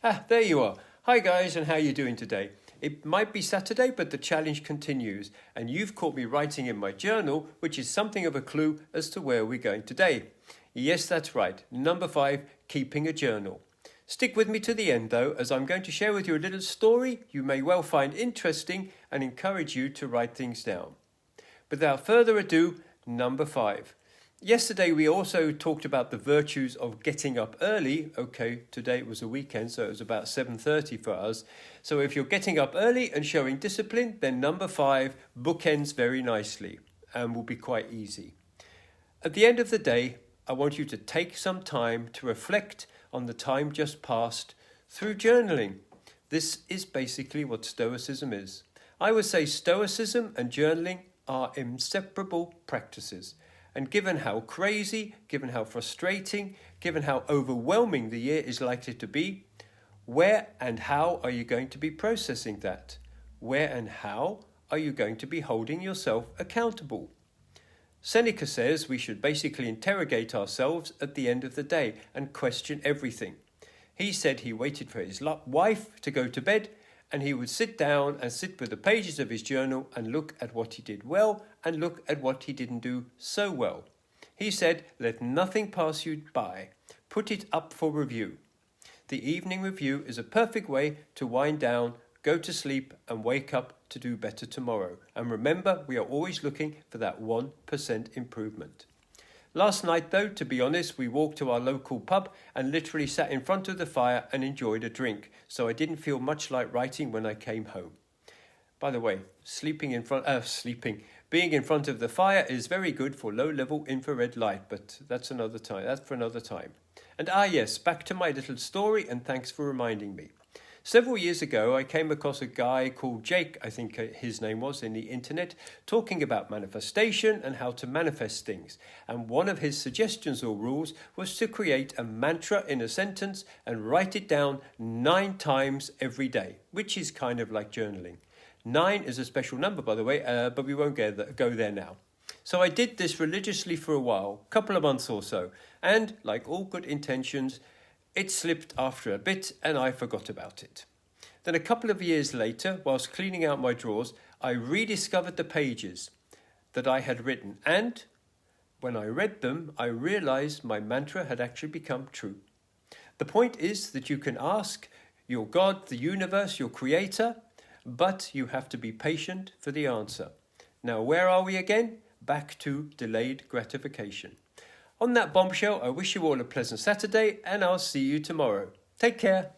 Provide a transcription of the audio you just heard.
There you are. Hi guys, and how you doing today? It might be Saturday, but the challenge continues, and you've caught me writing in my journal, which is something of a clue as to where we're going today. Yes, that's right. Number 5, keeping a journal. Stick with me to the end though, as I'm going to share with you a little story you may well find interesting and encourage you to write things down. Without further ado, number 5. Yesterday we also talked about the virtues of getting up early. Okay, today it was a weekend, so it was about 7:30 for us. So if you're getting up early and showing discipline, then number 5 bookends very nicely and will be quite easy. At the end of the day, I want you to take some time to reflect on the time just passed through journaling. This is basically what Stoicism is. I would say Stoicism and journaling are inseparable practices. And given how crazy, given how frustrating, given how overwhelming the year is likely to be, where and how are you going to be processing that? Where and how are you going to be holding yourself accountable? Seneca says we should basically interrogate ourselves at the end of the day and question everything. He said he waited for his wife to go to bed, and he would sit down and sit with the pages of his journal and look at what he did well and look at what he didn't do so well. He said, let nothing pass you by. Put it up for review. The evening review is a perfect way to wind down, go to sleep and wake up to do better tomorrow. And remember, we are always looking for that 1% improvement. Last night, though, to be honest, we walked to our local pub and literally sat in front of the fire and enjoyed a drink, so I didn't feel much like writing when I came home. By the way, being in front of the fire is very good for low-level infrared light, but that's another time. That's for another time. And yes, back to my little story, and thanks for reminding me. Several years ago, I came across a guy called Jake, I think his name was, in the internet, talking about manifestation and how to manifest things. And one of his suggestions or rules was to create a mantra in a sentence and write it down 9 times every day, which is kind of like journaling. 9 is a special number, by the way, but we won't go there now. So I did this religiously for a while, a couple of months or so, and like all good intentions, it slipped after a bit and I forgot about it. Then a couple of years later, whilst cleaning out my drawers, I rediscovered the pages that I had written, and when I read them, I realized my mantra had actually become true. The point is that you can ask your God, the universe, your creator, but you have to be patient for the answer. Now, where are we again? Back to delayed gratification. On that bombshell, I wish you all a pleasant Saturday, and I'll see you tomorrow. Take care.